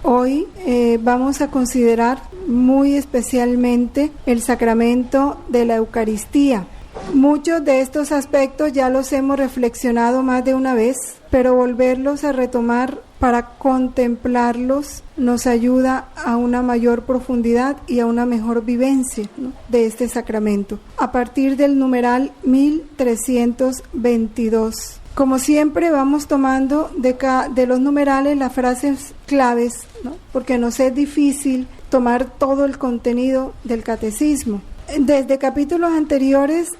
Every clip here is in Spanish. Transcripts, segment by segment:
Hoy vamos a considerar muy especialmente el sacramento de la Eucaristía. Muchos de estos aspectos ya los hemos reflexionado más de una vez, pero volverlos a retomar para contemplarlos nos ayuda a una mayor profundidad y a una mejor vivencia, ¿no?, de este sacramento. A partir del numeral 1322. Como siempre vamos tomando de los numerales las frases claves, ¿no?, porque nos es difícil tomar todo el contenido del catecismo. Desde capítulos anteriores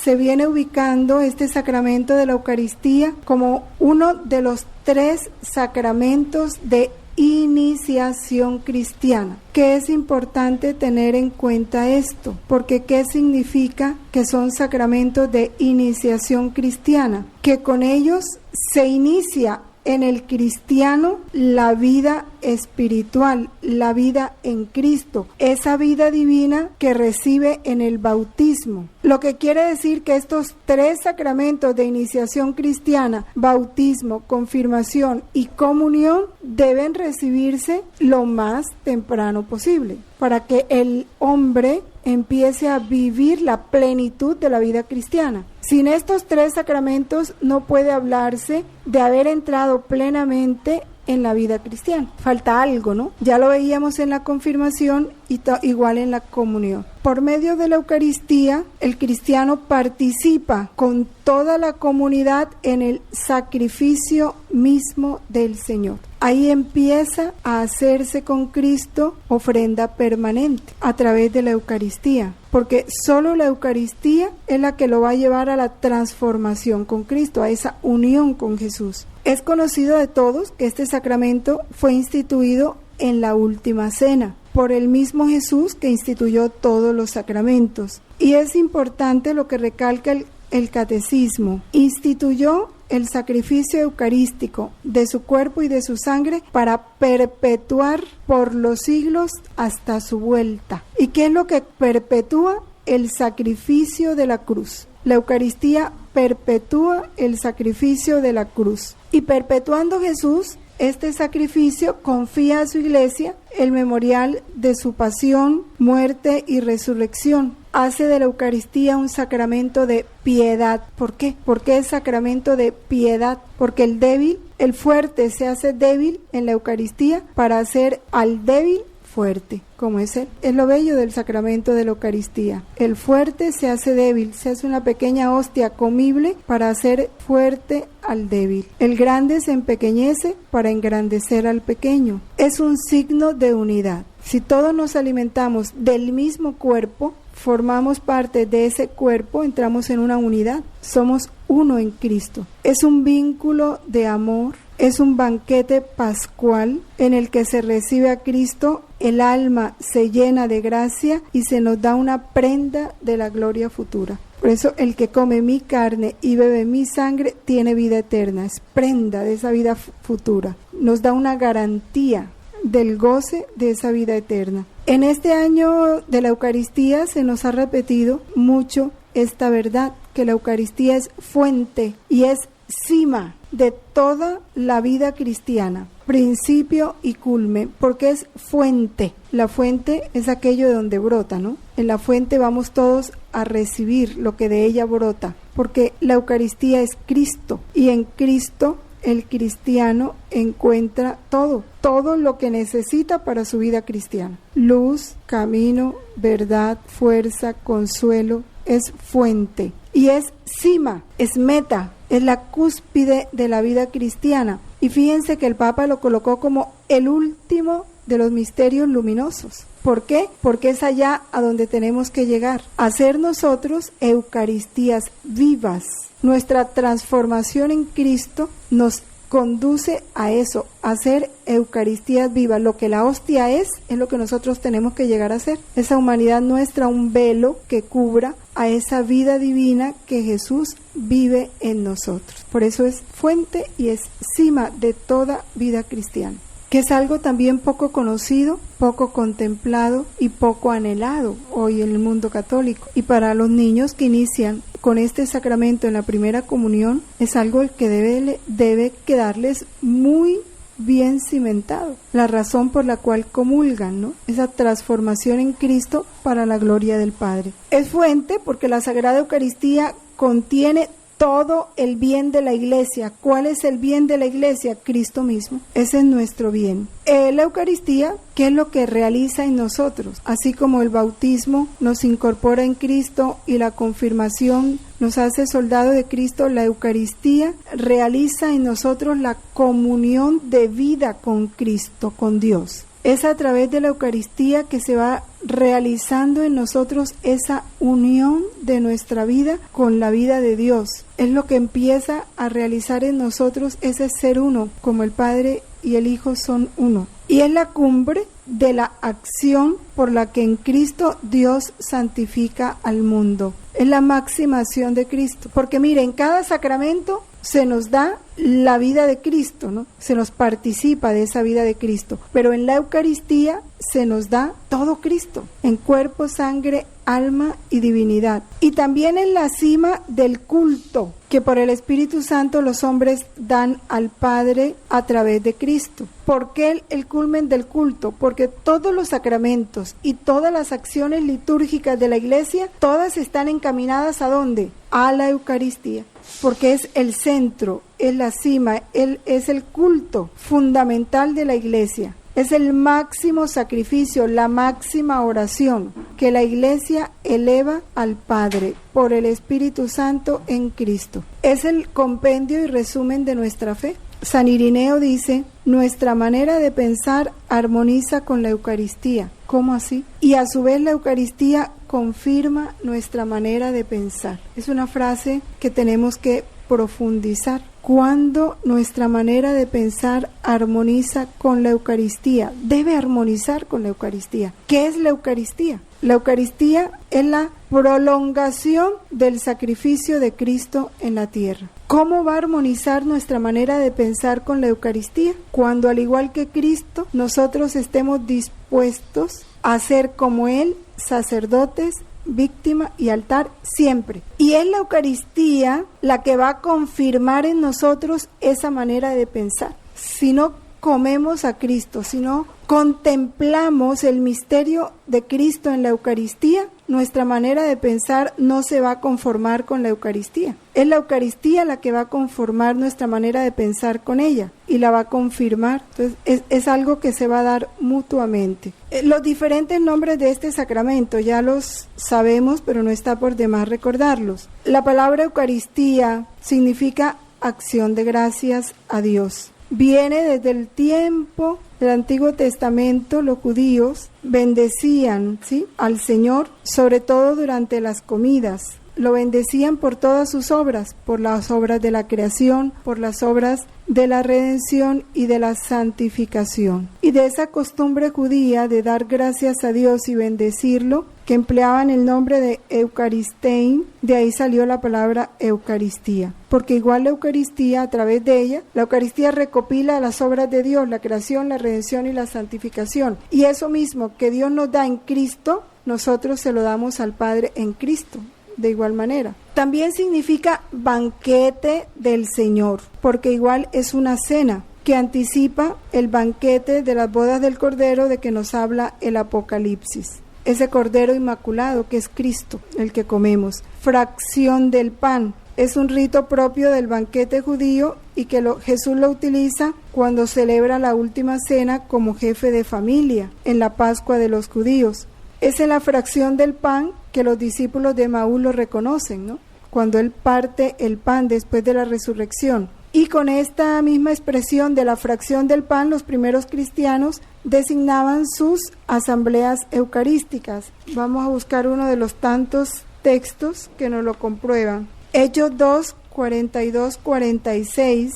se viene ubicando este sacramento de la Eucaristía como uno de los 3 sacramentos de iniciación cristiana. ¿Qué es importante tener en cuenta esto? Porque ¿qué significa que son sacramentos de iniciación cristiana? Que con ellos se inicia en el cristiano la vida espiritual, la vida en Cristo, esa vida divina que recibe en el bautismo. Lo que quiere decir que estos 3 sacramentos de iniciación cristiana, bautismo, confirmación y comunión, deben recibirse lo más temprano posible, para que el hombre empiece a vivir la plenitud de la vida cristiana. Sin estos 3 sacramentos no puede hablarse de haber entrado plenamente en la vida cristiana. Falta algo, ¿no? Ya lo veíamos en la confirmación y igual en la comunión. Por medio de la Eucaristía, el cristiano participa con toda la comunidad en el sacrificio mismo del Señor. Ahí empieza a hacerse con Cristo ofrenda permanente a través de la Eucaristía, porque solo la Eucaristía es la que lo va a llevar a la transformación con Cristo, a esa unión con Jesús. Es conocido de todos que este sacramento fue instituido en la última cena por el mismo Jesús que instituyó todos los sacramentos. Y es importante lo que recalca el catecismo. Instituyó el sacrificio eucarístico de su cuerpo y de su sangre para perpetuar por los siglos hasta su vuelta. ¿Y qué es lo que perpetúa? El sacrificio de la cruz. La Eucaristía perpetúa el sacrificio de la cruz. Y perpetuando Jesús este sacrificio, confía a su iglesia el memorial de su pasión, muerte y resurrección. Hace de la Eucaristía un sacramento de piedad. ¿Por qué? Porque es sacramento de piedad. Porque el fuerte se hace débil en la Eucaristía para hacer al débil fuerte, como es él. Es lo bello del sacramento de la Eucaristía. El fuerte se hace débil, se hace una pequeña hostia comible para hacer fuerte al débil. El grande se empequeñece para engrandecer al pequeño. Es un signo de unidad. Si todos nos alimentamos del mismo cuerpo, formamos parte de ese cuerpo, entramos en una unidad. Somos uno en Cristo. Es un vínculo de amor. Es un banquete pascual en el que se recibe a Cristo, el alma se llena de gracia y se nos da una prenda de la gloria futura. Por eso el que come mi carne y bebe mi sangre tiene vida eterna, es prenda de esa vida futura. Nos da una garantía del goce de esa vida eterna. En este año de la Eucaristía se nos ha repetido mucho esta verdad, que la Eucaristía es fuente y es cima de toda la vida cristiana, principio y culmen, porque es fuente. La fuente es aquello de donde brota, ¿no? En la fuente vamos todos a recibir lo que de ella brota, porque la Eucaristía es Cristo, y en Cristo el cristiano encuentra todo lo que necesita para su vida cristiana. Luz, camino, verdad, fuerza, consuelo, es fuente. Y es cima, es meta, es la cúspide de la vida cristiana. Y fíjense que el Papa lo colocó como el último de los misterios luminosos. ¿Por qué? Porque es allá a donde tenemos que llegar, a ser nosotros Eucaristías vivas. Nuestra transformación en Cristo nos conduce a eso, a ser Eucaristías vivas. Lo que la hostia es lo que nosotros tenemos que llegar a ser. Esa humanidad nuestra, un velo que cubra a esa vida divina que Jesús vive en nosotros. Por eso es fuente y es cima de toda vida cristiana, que es algo también poco conocido, poco contemplado y poco anhelado hoy en el mundo católico. Y para los niños que inician con este sacramento en la primera comunión, es algo que debe quedarles muy bien cimentado, la razón por la cual comulgan, ¿no? Esa transformación en Cristo para la gloria del Padre. Es fuente porque la Sagrada Eucaristía contiene todo el bien de la Iglesia. ¿Cuál es el bien de la Iglesia? Cristo mismo. Ese es nuestro bien. La Eucaristía, ¿qué es lo que realiza en nosotros? Así como el bautismo nos incorpora en Cristo y la confirmación nos hace soldado de Cristo, la Eucaristía realiza en nosotros la comunión de vida con Cristo, con Dios. Es a través de la Eucaristía que se va realizando en nosotros esa unión de nuestra vida con la vida de Dios. Es lo que empieza a realizar en nosotros ese ser uno, como el Padre y el Hijo son uno. Y es la cumbre de la acción por la que en Cristo Dios santifica al mundo. Es la máxima acción de Cristo. Porque mire, en cada sacramento se nos da la vida de Cristo, ¿no? Se nos participa de esa vida de Cristo. Pero en la Eucaristía se nos da todo Cristo, en cuerpo, sangre, alma y divinidad. Y también en la cima del culto que por el Espíritu Santo los hombres dan al Padre a través de Cristo. ¿Por qué el culmen del culto? Porque todos los sacramentos y todas las acciones litúrgicas de la Iglesia, todas están encaminadas ¿a dónde? A la Eucaristía. Porque es el centro, es la cima, es el culto fundamental de la Iglesia. Es el máximo sacrificio, la máxima oración que la Iglesia eleva al Padre por el Espíritu Santo en Cristo. Es el compendio y resumen de nuestra fe. San Irineo dice, nuestra manera de pensar armoniza con la Eucaristía. ¿Cómo así? Y a su vez la Eucaristía confirma nuestra manera de pensar. Es una frase que tenemos que profundizar. Cuando nuestra manera de pensar armoniza con la Eucaristía, debe armonizar con la Eucaristía. ¿Qué es la Eucaristía? La Eucaristía es la prolongación del sacrificio de Cristo en la tierra. ¿Cómo va a armonizar nuestra manera de pensar con la Eucaristía? Cuando, al igual que Cristo, nosotros estemos dispuestos a ser como Él, sacerdotes, víctima y altar siempre. Y es la Eucaristía la que va a confirmar en nosotros esa manera de pensar. Si no comemos a Cristo, si no contemplamos el misterio de Cristo en la Eucaristía, nuestra manera de pensar no se va a conformar con la Eucaristía. Es la Eucaristía la que va a conformar nuestra manera de pensar con ella y la va a confirmar. Entonces es algo que se va a dar mutuamente. Los diferentes nombres de este sacramento ya los sabemos, pero no está por demás recordarlos. La palabra Eucaristía significa acción de gracias a Dios. Viene desde el tiempo del Antiguo Testamento. Los judíos bendecían, ¿sí?, al Señor, sobre todo durante las comidas. Lo bendecían por todas sus obras, por las obras de la creación, por las obras de la redención y de la santificación. Y de esa costumbre judía de dar gracias a Dios y bendecirlo, que empleaban el nombre de Eucaristein, de ahí salió la palabra Eucaristía. Porque igual la Eucaristía, a través de ella, la Eucaristía recopila las obras de Dios, la creación, la redención y la santificación. Y eso mismo que Dios nos da en Cristo, nosotros se lo damos al Padre en Cristo. De igual manera. También significa banquete del Señor, porque igual es una cena que anticipa el banquete de las bodas del Cordero de que nos habla el Apocalipsis. Ese Cordero Inmaculado que es Cristo, el que comemos. Fracción del pan. Es un rito propio del banquete judío y que Jesús lo utiliza cuando celebra la última cena como jefe de familia en la Pascua de los judíos. Es en la fracción del pan que los discípulos de Emaús lo reconocen, ¿no? Cuando él parte el pan después de la resurrección. Y con esta misma expresión de la fracción del pan, los primeros cristianos designaban sus asambleas eucarísticas. Vamos a buscar uno de los tantos textos que nos lo comprueban. Hechos 2, 42, 46.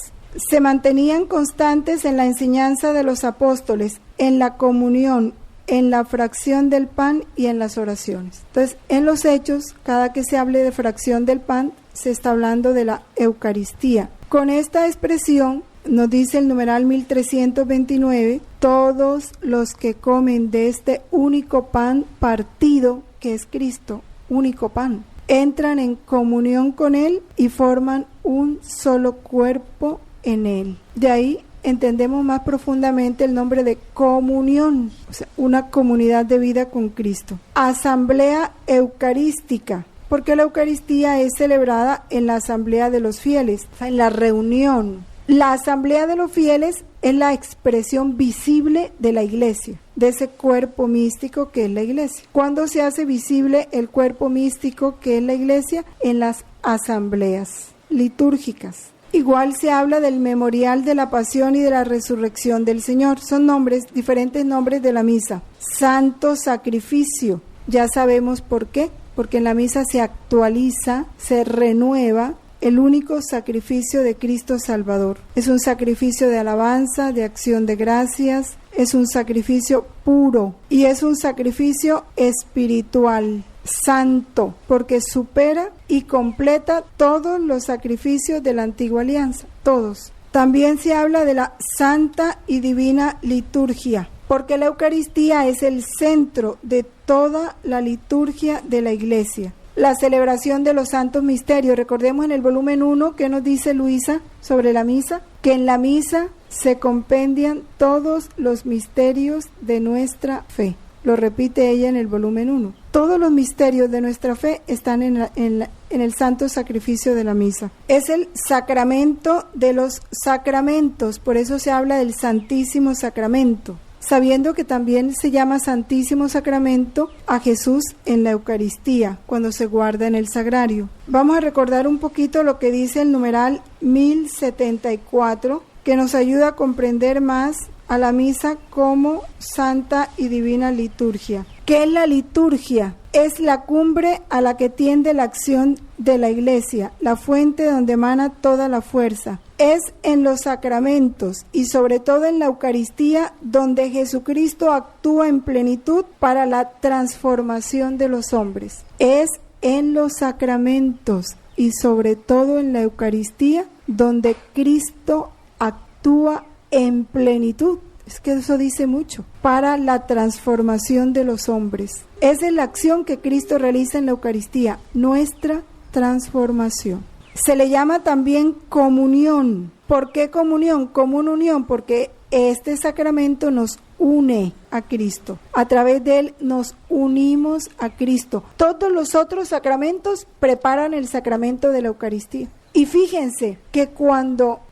Se mantenían constantes en la enseñanza de los apóstoles, en la comunión, en la fracción del pan y en las oraciones. Entonces, en los Hechos, cada que se hable de fracción del pan, se está hablando de la Eucaristía. Con esta expresión, nos dice el numeral 1329, todos los que comen de este único pan partido, que es Cristo, único pan, entran en comunión con Él y forman un solo cuerpo en Él. De ahí entendemos más profundamente el nombre de comunión, o sea, una comunidad de vida con Cristo. Asamblea eucarística, porque la Eucaristía es celebrada en la asamblea de los fieles, o sea, en la reunión. La asamblea de los fieles es la expresión visible de la iglesia, de ese cuerpo místico que es la iglesia. ¿Cuándo se hace visible el cuerpo místico que es la iglesia? En las asambleas litúrgicas. Igual se habla del memorial de la pasión y de la resurrección del Señor. Son nombres, diferentes nombres de la misa. Santo sacrificio. Ya sabemos por qué. Porque en la misa se actualiza, se renueva el único sacrificio de Cristo Salvador. Es un sacrificio de alabanza, de acción de gracias, es un sacrificio puro y es un sacrificio espiritual, santo, porque supera y completa todos los sacrificios de la antigua alianza, todos. También se habla de la santa y divina liturgia, porque la Eucaristía es el centro de toda la liturgia de la Iglesia. La celebración de los santos misterios. Recordemos en el volumen 1 que nos dice Luisa sobre la misa, que en la misa se compendian todos los misterios de nuestra fe. Lo repite ella en el volumen 1. Todos los misterios de nuestra fe están en el santo sacrificio de la misa. Es el sacramento de los sacramentos, por eso se habla del Santísimo Sacramento, sabiendo que también se llama Santísimo Sacramento a Jesús en la Eucaristía, cuando se guarda en el sagrario. Vamos a recordar un poquito lo que dice el numeral 1074, que nos ayuda a comprender más a la misa como santa y divina liturgia. ¿Qué es la liturgia? Es la cumbre a la que tiende la acción de la Iglesia, la fuente donde emana toda la fuerza. Es en los sacramentos y sobre todo en la Eucaristía donde Jesucristo actúa en plenitud para la transformación de los hombres. Es en los sacramentos y sobre todo en la Eucaristía donde Cristo actúa en plenitud. Es que eso dice mucho, para la transformación de los hombres. Esa es la acción que Cristo realiza en la Eucaristía, nuestra transformación. Se le llama también comunión. ¿Por qué comunión? Común unión, porque este sacramento nos une a Cristo. A través de él nos unimos a Cristo. Todos los otros sacramentos preparan el sacramento de la Eucaristía. Y fíjense que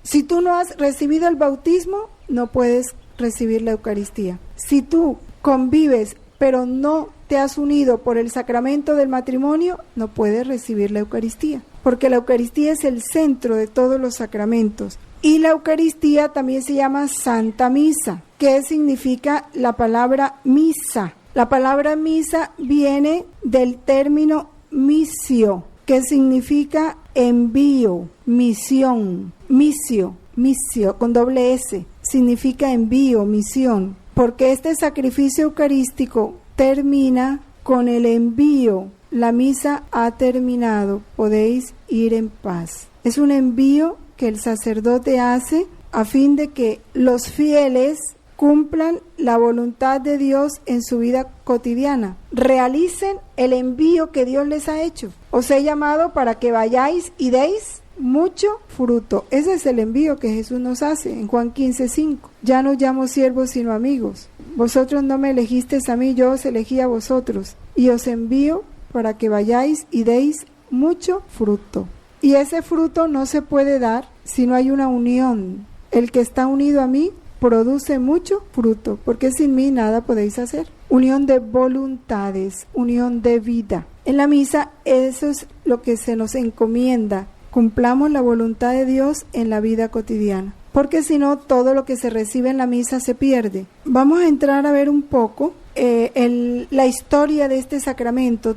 si tú no has recibido el bautismo, no puedes recibir la Eucaristía. Si tú convives pero no te has unido por el sacramento del matrimonio, no puedes recibir la Eucaristía, porque la Eucaristía es el centro de todos los sacramentos. Y la Eucaristía también se llama Santa Misa. ¿Qué significa la palabra misa? La palabra misa viene del término misio, que significa envío, misión, misio con doble S, significa envío, misión, porque este sacrificio eucarístico termina con el envío. La misa ha terminado, podéis ir en paz. Es un envío que el sacerdote hace a fin de que los fieles cumplan la voluntad de Dios en su vida cotidiana, realicen el envío que Dios les ha hecho. Os he llamado para que vayáis y deis mucho fruto. Ese es el envío que Jesús nos hace en Juan 15:5. Ya no llamo siervos sino amigos. Vosotros no me elegisteis a mí, yo os elegí a vosotros y os envío para que vayáis y deis mucho fruto. Y ese fruto no se puede dar si no hay una unión. El que está unido a mí produce mucho fruto, porque sin mí nada podéis hacer. Unión de voluntades, unión de vida. En la misa eso es lo que se nos encomienda. Cumplamos la voluntad de Dios en la vida cotidiana, porque si no, todo lo que se recibe en la misa se pierde. Vamos a entrar a ver un poco la historia de este sacramento,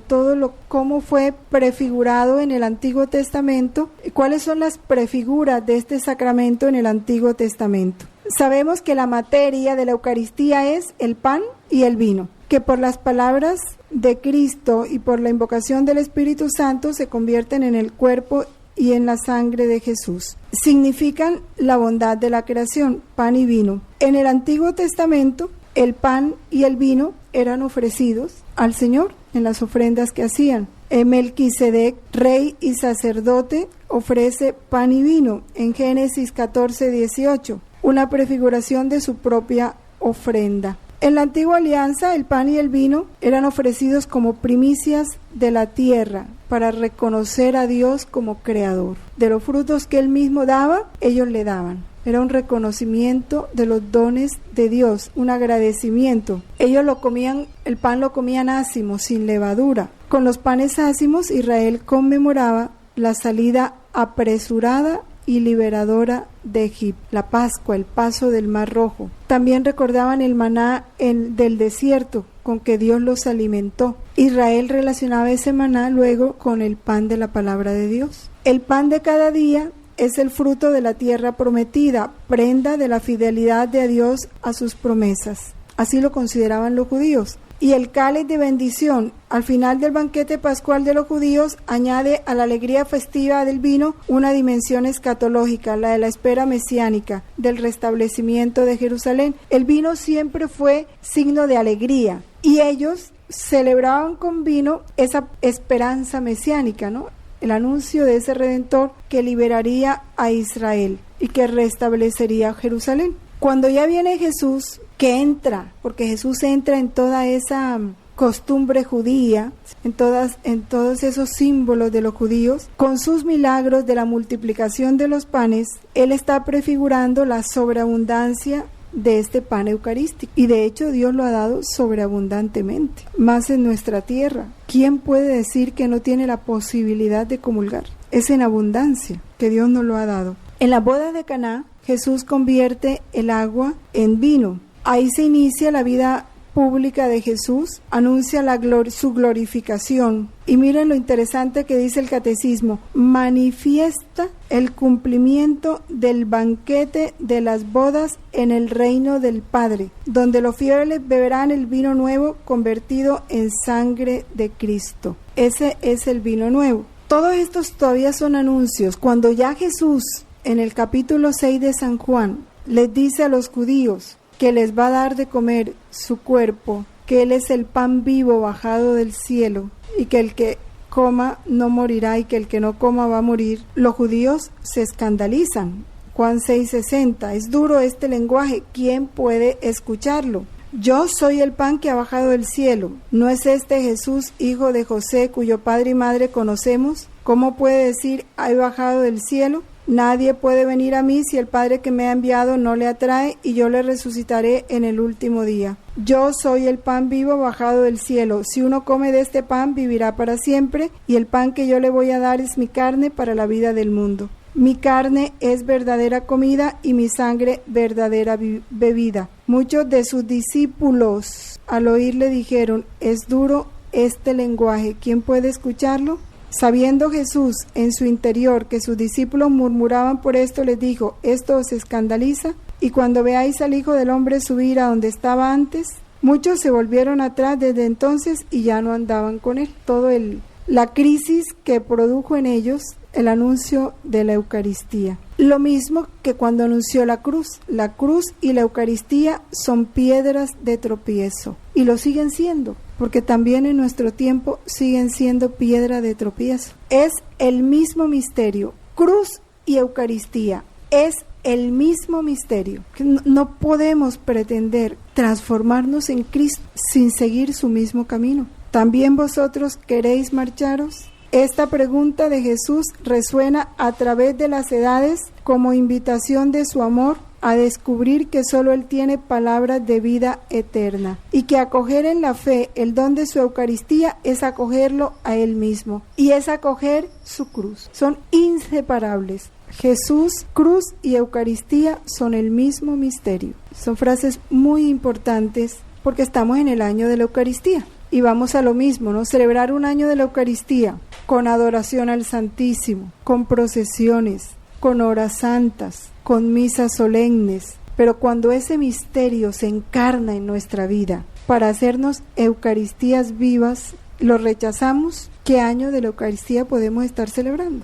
cómo fue prefigurado en el Antiguo Testamento, cuáles son las prefiguras de este sacramento en el Antiguo Testamento. Sabemos que la materia de la Eucaristía es el pan y el vino, que por las palabras de Cristo y por la invocación del Espíritu Santo se convierten en el cuerpo y en la sangre de Jesús. Significan la bondad de la creación, pan y vino. En el Antiguo Testamento, el pan y el vino eran ofrecidos al Señor en las ofrendas que hacían. Melquisedec, rey y sacerdote, ofrece pan y vino en Génesis 14:18. una prefiguración de su propia ofrenda. En la antigua alianza, el pan y el vino eran ofrecidos como primicias de la tierra para reconocer a Dios como creador. De los frutos que él mismo daba, ellos le daban. Era un reconocimiento de los dones de Dios, un agradecimiento. Ellos lo comían, el pan lo comían ácimo, sin levadura. Con los panes ácimos, Israel conmemoraba la salida apresurada y liberadora de Egipto, la Pascua, el paso del Mar Rojo. También recordaban el maná del desierto, con que Dios los alimentó. Israel relacionaba ese maná luego con el pan de la palabra de Dios. El pan de cada día es el fruto de la tierra prometida, prenda de la fidelidad de Dios a sus promesas. Así lo consideraban los judíos. Y el cáliz de bendición, al final del banquete pascual de los judíos, añade a la alegría festiva del vino una dimensión escatológica, la de la espera mesiánica, del restablecimiento de Jerusalén. El vino siempre fue signo de alegría, y ellos celebraban con vino esa esperanza mesiánica, ¿no? El anuncio de ese Redentor que liberaría a Israel y que restablecería Jerusalén. Cuando ya viene Jesús, que entra, porque Jesús entra en toda esa costumbre judía, en todos esos símbolos de los judíos, con sus milagros de la multiplicación de los panes, Él está prefigurando la sobreabundancia de este pan eucarístico. Y de hecho Dios lo ha dado sobreabundantemente, más en nuestra tierra. ¿Quién puede decir que no tiene la posibilidad de comulgar? Es en abundancia que Dios nos lo ha dado. En la boda de Caná, Jesús convierte el agua en vino. Ahí se inicia la vida pública de Jesús, anuncia su glorificación. Y miren lo interesante que dice el catecismo: manifiesta el cumplimiento del banquete de las bodas en el reino del Padre, donde los fieles beberán el vino nuevo convertido en sangre de Cristo. Ese es el vino nuevo. Todos estos todavía son anuncios. Cuando ya Jesús, en el capítulo 6 de San Juan, les dice a los judíos que les va a dar de comer su cuerpo, que Él es el pan vivo bajado del cielo, y que el que coma no morirá y que el que no coma va a morir, los judíos se escandalizan. Juan 6:60, es duro este lenguaje, ¿quién puede escucharlo? Yo soy el pan que ha bajado del cielo. ¿No es este Jesús, hijo de José, cuyo padre y madre conocemos? ¿Cómo puede decir, he bajado del cielo? Nadie puede venir a mí si el Padre que me ha enviado no le atrae, y yo le resucitaré en el último día. Yo soy el pan vivo bajado del cielo. Si uno come de este pan, vivirá para siempre, y el pan que yo le voy a dar es mi carne para la vida del mundo. Mi carne es verdadera comida y mi sangre verdadera bebida. Muchos de sus discípulos al oírle dijeron, es duro este lenguaje, ¿quién puede escucharlo? Sabiendo Jesús en su interior que sus discípulos murmuraban por esto, les dijo, ¿esto os escandaliza? Y cuando veáis al Hijo del Hombre subir a donde estaba antes, muchos se volvieron atrás desde entonces y ya no andaban con él. La crisis que produjo en ellos el anuncio de la Eucaristía. Lo mismo que cuando anunció la cruz. La cruz y la Eucaristía son piedras de tropiezo, y lo siguen siendo, porque también en nuestro tiempo siguen siendo piedra de tropiezo. Es el mismo misterio, cruz y Eucaristía, es el mismo misterio. No podemos pretender transformarnos en Cristo sin seguir su mismo camino. ¿También vosotros queréis marcharos? Esta pregunta de Jesús resuena a través de las edades como invitación de su amor a descubrir que solo Él tiene palabras de vida eterna, y que acoger en la fe el don de su Eucaristía es acogerlo a Él mismo, y es acoger su cruz. Son inseparables. Jesús, cruz y Eucaristía son el mismo misterio. Son frases muy importantes porque estamos en el año de la Eucaristía. Y vamos a lo mismo, ¿no? Celebrar un año de la Eucaristía con adoración al Santísimo, con procesiones, con horas santas, con misas solemnes. Pero cuando ese misterio se encarna en nuestra vida para hacernos Eucaristías vivas, lo rechazamos, ¿qué año de la Eucaristía podemos estar celebrando?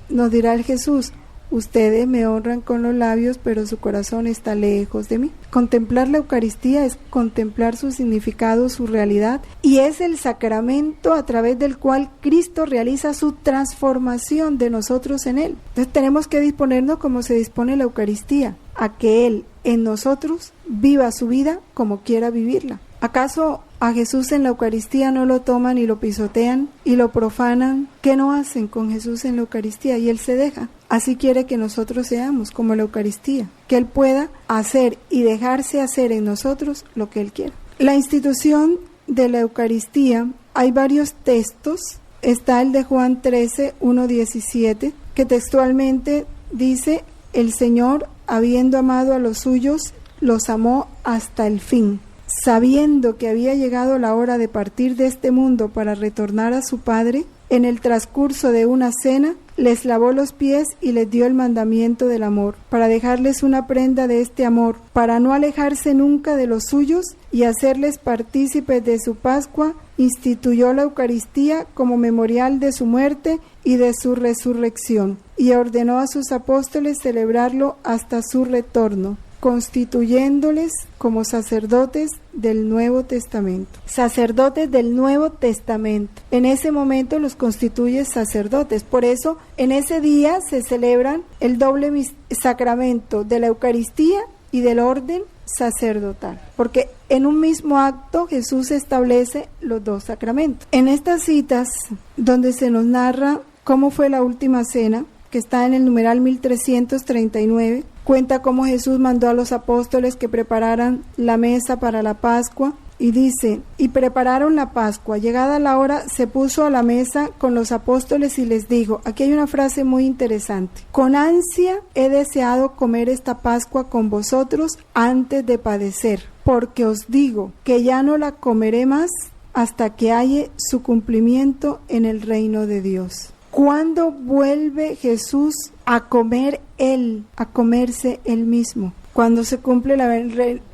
Nos dirá el Jesús, ustedes me honran con los labios, pero su corazón está lejos de mí. Contemplar la Eucaristía es contemplar su significado, su realidad, y es el sacramento a través del cual Cristo realiza su transformación de nosotros en Él. Entonces tenemos que disponernos como se dispone la Eucaristía, a que Él en nosotros viva su vida como quiera vivirla. ¿Acaso a Jesús en la Eucaristía no lo toman y lo pisotean y lo profanan? ¿Qué no hacen con Jesús en la Eucaristía? Y Él se deja. Así quiere que nosotros seamos como la Eucaristía, que Él pueda hacer y dejarse hacer en nosotros lo que Él quiera. La institución de la Eucaristía, hay varios textos. Está el de Juan 13, 1-17, que textualmente dice: el Señor, habiendo amado a los suyos, los amó hasta el fin. Sabiendo que había llegado la hora de partir de este mundo para retornar a su Padre, en el transcurso de una cena, les lavó los pies y les dio el mandamiento del amor, para dejarles una prenda de este amor, para no alejarse nunca de los suyos y hacerles partícipes de su Pascua. Instituyó la Eucaristía como memorial de su muerte y de su resurrección, y ordenó a sus apóstoles celebrarlo hasta su retorno, constituyéndoles como sacerdotes del Nuevo Testamento. Sacerdotes del Nuevo Testamento. En ese momento los constituye sacerdotes. Por eso, en ese día se celebran el doble sacramento de la Eucaristía y del orden sacerdotal, porque en un mismo acto Jesús establece los dos sacramentos. En estas citas, donde se nos narra cómo fue la última cena, que está en el numeral 1339, cuenta cómo Jesús mandó a los apóstoles que prepararan la mesa para la Pascua, y dice: y prepararon la Pascua. Llegada la hora, se puso a la mesa con los apóstoles y les dijo, aquí hay una frase muy interesante: con ansia he deseado comer esta Pascua con vosotros antes de padecer, porque os digo que ya no la comeré más hasta que haya su cumplimiento en el reino de Dios. ¿Cuándo vuelve Jesús a comer Él, a comerse Él mismo? Cuando se cumple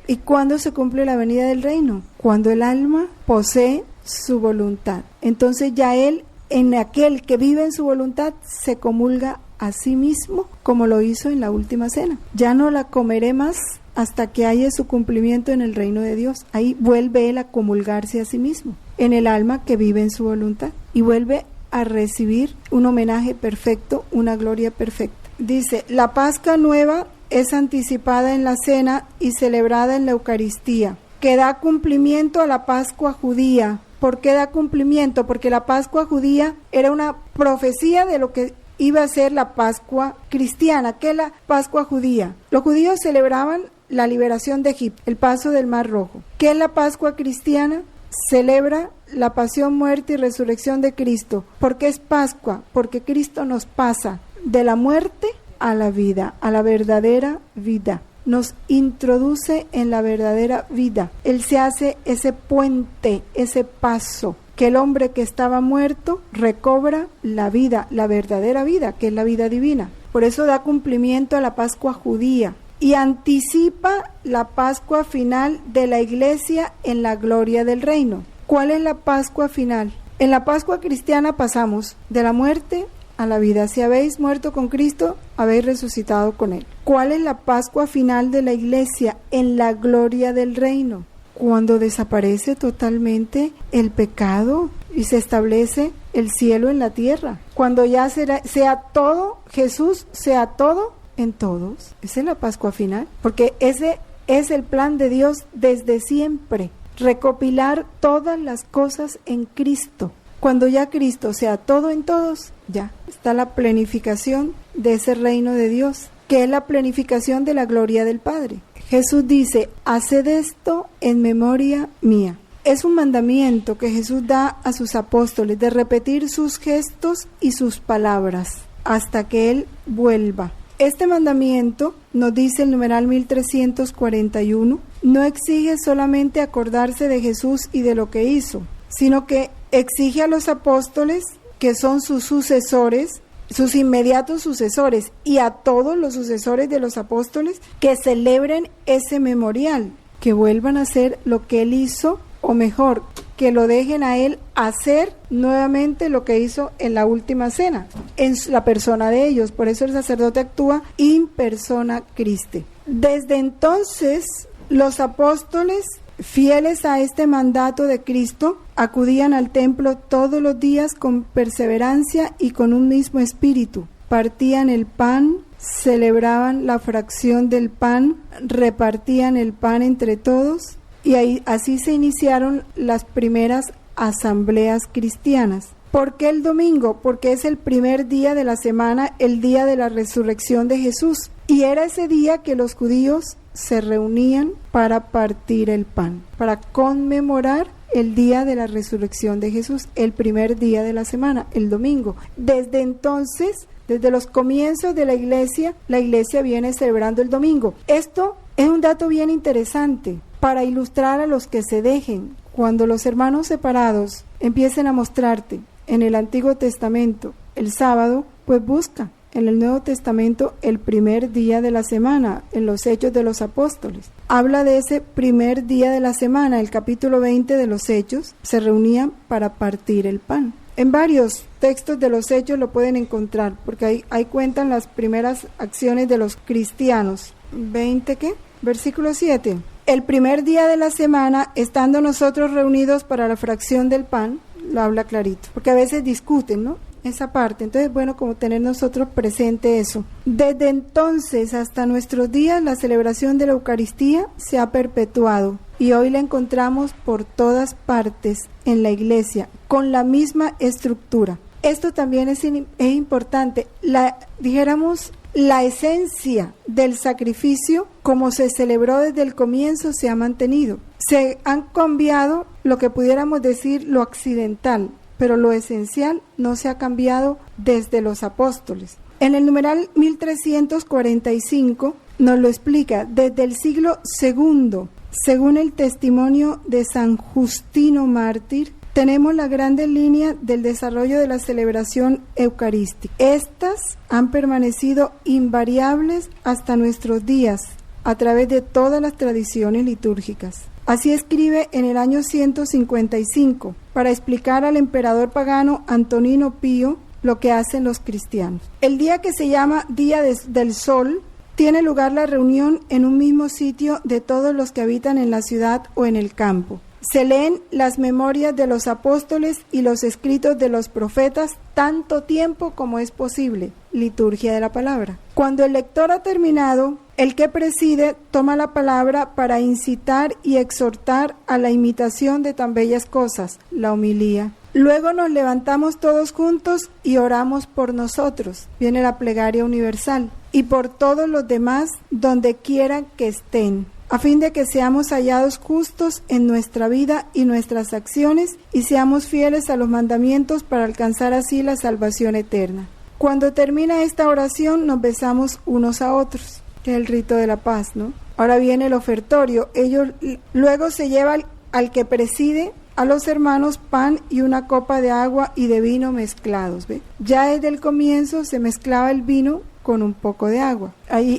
¿Y cuándo se cumple la venida del reino? Cuando el alma posee su voluntad. Entonces ya Él, en aquel que vive en su voluntad, se comulga a sí mismo, como lo hizo en la última cena. Ya no la comeré más hasta que haya su cumplimiento en el reino de Dios. Ahí vuelve Él a comulgarse a sí mismo, en el alma que vive en su voluntad, y vuelve a recibir un homenaje perfecto, una gloria perfecta. Dice: la Pascua nueva es anticipada en la cena y celebrada en la Eucaristía, que da cumplimiento a la Pascua judía. ¿Por qué da cumplimiento? Porque la Pascua judía era una profecía de lo que iba a ser la Pascua cristiana. ¿Qué es la Pascua judía? Los judíos celebraban la liberación de Egipto, el paso del Mar Rojo. ¿Qué es la Pascua cristiana? Celebra la pasión, muerte y resurrección de Cristo. ¿Por qué es Pascua? Porque Cristo nos pasa de la muerte a la vida, a la verdadera vida. Nos introduce en la verdadera vida. Él se hace ese puente, ese paso, que el hombre que estaba muerto recobra la vida, la verdadera vida, que es la vida divina. Por eso da cumplimiento a la Pascua judía y anticipa la Pascua final de la Iglesia en la gloria del reino. ¿Cuál es la Pascua final? En la Pascua cristiana pasamos de la muerte a la vida. Si habéis muerto con Cristo, habéis resucitado con Él. ¿Cuál es la Pascua final de la Iglesia en la gloria del reino? Cuando desaparece totalmente el pecado y se establece el cielo en la tierra. Cuando ya sea todo, Jesús sea todo en todos. Esa es la Pascua final, porque ese es el plan de Dios desde siempre. Recopilar todas las cosas en Cristo. Cuando ya Cristo sea todo en todos, ya está la plenificación de ese reino de Dios, que es la plenificación de la gloria del Padre. Jesús dice: haced esto en memoria mía. Es un mandamiento que Jesús da a sus apóstoles de repetir sus gestos y sus palabras hasta que Él vuelva. Este mandamiento, nos dice el numeral 1341, no exige solamente acordarse de Jesús y de lo que hizo, sino que exige a los apóstoles, que son sus sucesores, sus inmediatos sucesores, y a todos los sucesores de los apóstoles, que celebren ese memorial, que vuelvan a hacer lo que Él hizo, o mejor, que lo dejen a Él hacer nuevamente lo que hizo en la última cena, en la persona de ellos. Por eso el sacerdote actúa in persona Christi. Desde entonces, los apóstoles, fieles a este mandato de Cristo, acudían al templo todos los días con perseverancia y con un mismo espíritu. Partían el pan, celebraban la fracción del pan, repartían el pan entre todos y así se iniciaron las primeras asambleas cristianas. ¿Por qué el domingo? Porque es el primer día de la semana, el día de la resurrección de Jesús. Y era ese día que los judíos se reunían para partir el pan, para conmemorar el día de la resurrección de Jesús, el primer día de la semana, el domingo. Desde entonces, desde los comienzos de la iglesia viene celebrando el domingo. Esto es un dato bien interesante para ilustrar a los que se dejen. Cuando los hermanos separados empiecen a mostrarte en el Antiguo Testamento el sábado, pues busca en el Nuevo Testamento el primer día de la semana, en los Hechos de los Apóstoles. Habla de ese primer día de la semana, el capítulo 20 de los Hechos, se reunían para partir el pan. En varios textos de los Hechos lo pueden encontrar, porque ahí cuentan las primeras acciones de los cristianos. Versículo 7. El primer día de la semana, estando nosotros reunidos para la fracción del pan, lo habla clarito, porque a veces discuten, ¿no?, esa parte. Entonces, bueno, como tener nosotros presente eso. Desde entonces hasta nuestros días, la celebración de la Eucaristía se ha perpetuado y hoy la encontramos por todas partes en la iglesia, con la misma estructura. Esto también es importante. La esencia del sacrificio, como se celebró desde el comienzo, se ha mantenido. Se han cambiado lo que pudiéramos decir lo accidental, pero lo esencial no se ha cambiado desde los apóstoles. En el numeral 1345 nos lo explica: desde el siglo II, según el testimonio de San Justino Mártir, tenemos la grande línea del desarrollo de la celebración eucarística. Estas han permanecido invariables hasta nuestros días, a través de todas las tradiciones litúrgicas. Así escribe en el año 155, para explicar al emperador pagano Antonino Pío lo que hacen los cristianos. El día que se llama Día del Sol, tiene lugar la reunión en un mismo sitio de todos los que habitan en la ciudad o en el campo. Se leen las memorias de los apóstoles y los escritos de los profetas tanto tiempo como es posible. Liturgia de la palabra. Cuando el lector ha terminado, el que preside toma la palabra para incitar y exhortar a la imitación de tan bellas cosas, la homilía. Luego nos levantamos todos juntos y oramos por nosotros, viene la plegaria universal, y por todos los demás donde quieran que estén, a fin de que seamos hallados justos en nuestra vida y nuestras acciones y seamos fieles a los mandamientos para alcanzar así la salvación eterna. Cuando termina esta oración nos besamos unos a otros, que es el rito de la paz, ¿no? Ahora viene el ofertorio. Luego se lleva al que preside a los hermanos pan y una copa de agua y de vino mezclados, ¿ve? Ya desde el comienzo se mezclaba el vino con un poco de agua.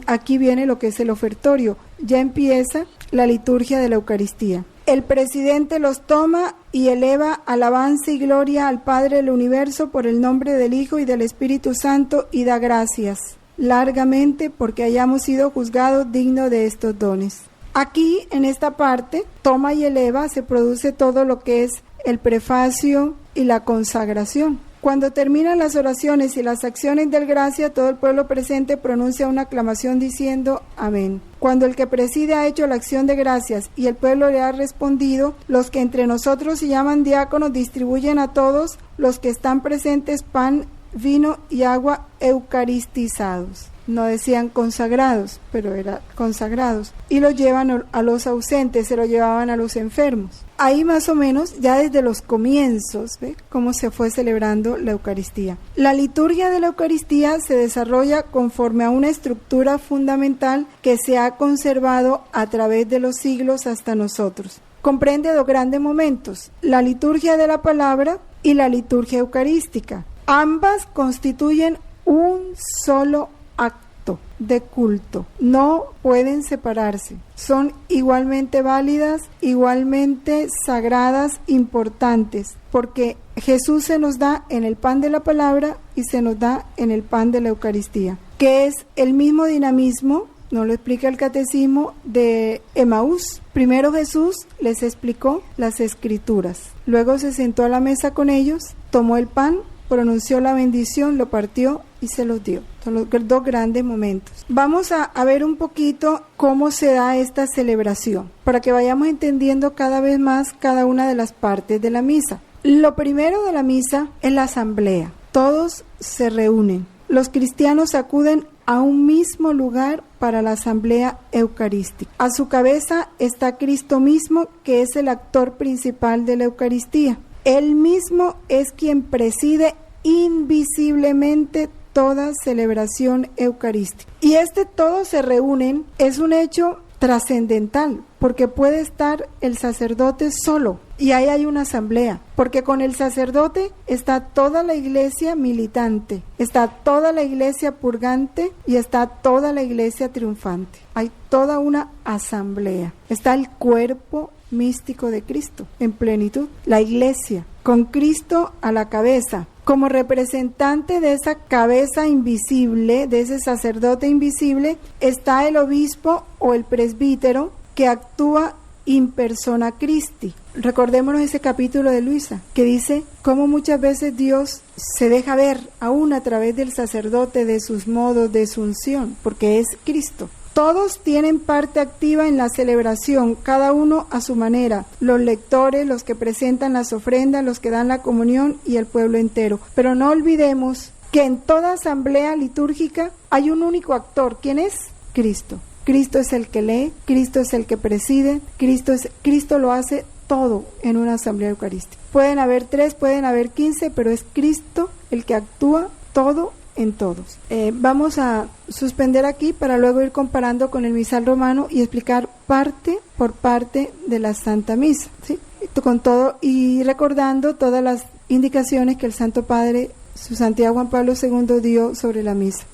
Aquí viene lo que es el ofertorio. Ya empieza la liturgia de la Eucaristía. El presidente los toma y eleva alabanza y gloria al Padre del universo por el nombre del Hijo y del Espíritu Santo y da gracias largamente porque hayamos sido juzgados dignos de estos dones. Aquí, en esta parte, toma y eleva, se produce todo lo que es el prefacio y la consagración. Cuando terminan las oraciones y las acciones del gracia, todo el pueblo presente pronuncia una aclamación diciendo amén. Cuando el que preside ha hecho la acción de gracias y el pueblo le ha respondido, los que entre nosotros se llaman diáconos distribuyen a todos los que están presentes pan, vino y agua eucaristizados. No decían consagrados, pero era consagrados. Y lo llevan a los ausentes, se lo llevaban a los enfermos. Ahí más o menos, ya desde los comienzos, ¿ve?, cómo se fue celebrando la Eucaristía. La liturgia de la Eucaristía se desarrolla conforme a una estructura fundamental que se ha conservado a través de los siglos hasta nosotros. Comprende dos grandes momentos: la liturgia de la palabra y la liturgia eucarística. Ambas constituyen un solo acto de culto, no pueden separarse, son igualmente válidas, igualmente sagradas, importantes, porque Jesús se nos da en el pan de la palabra y se nos da en el pan de la Eucaristía, que es el mismo dinamismo, nos lo explica el catecismo, de Emaús. Primero Jesús les explicó las Escrituras, luego se sentó a la mesa con ellos, tomó el pan, pronunció la bendición, lo partió y se los dio. Son los dos grandes momentos. Vamos a ver un poquito cómo se da esta celebración, para que vayamos entendiendo cada vez más cada una de las partes de la misa. Lo primero de la misa es la asamblea. Todos se reúnen. Los cristianos acuden a un mismo lugar para la asamblea eucarística. A su cabeza está Cristo mismo, que es el actor principal de la Eucaristía. Él mismo es quien preside invisiblemente toda celebración eucarística. Y todos se reúnen, es un hecho trascendental, porque puede estar el sacerdote solo y ahí hay una asamblea, porque con el sacerdote está toda la iglesia militante, está toda la iglesia purgante y está toda la iglesia triunfante. Hay toda una asamblea, está el cuerpo místico de Cristo en plenitud, la iglesia, con Cristo a la cabeza. Como representante de esa cabeza invisible, de ese sacerdote invisible, está el obispo o el presbítero que actúa in persona Christi. Recordémonos ese capítulo de Luisa, que dice cómo muchas veces Dios se deja ver aún a través del sacerdote, de sus modos, de su unción, porque es Cristo. Todos tienen parte activa en la celebración, cada uno a su manera, los lectores, los que presentan las ofrendas, los que dan la comunión y el pueblo entero. Pero no olvidemos que en toda asamblea litúrgica hay un único actor. ¿Quién es? Cristo. Cristo es el que lee, Cristo es el que preside, Cristo lo hace todo en una asamblea eucarística. Pueden haber 3, pueden haber 15, pero es Cristo el que actúa todo en todos. Vamos a suspender aquí para luego ir comparando con el misal romano y explicar parte por parte de la Santa Misa, ¿sí? Con todo y recordando todas las indicaciones que el Santo Padre, su santidad Juan Pablo II, dio sobre la misa.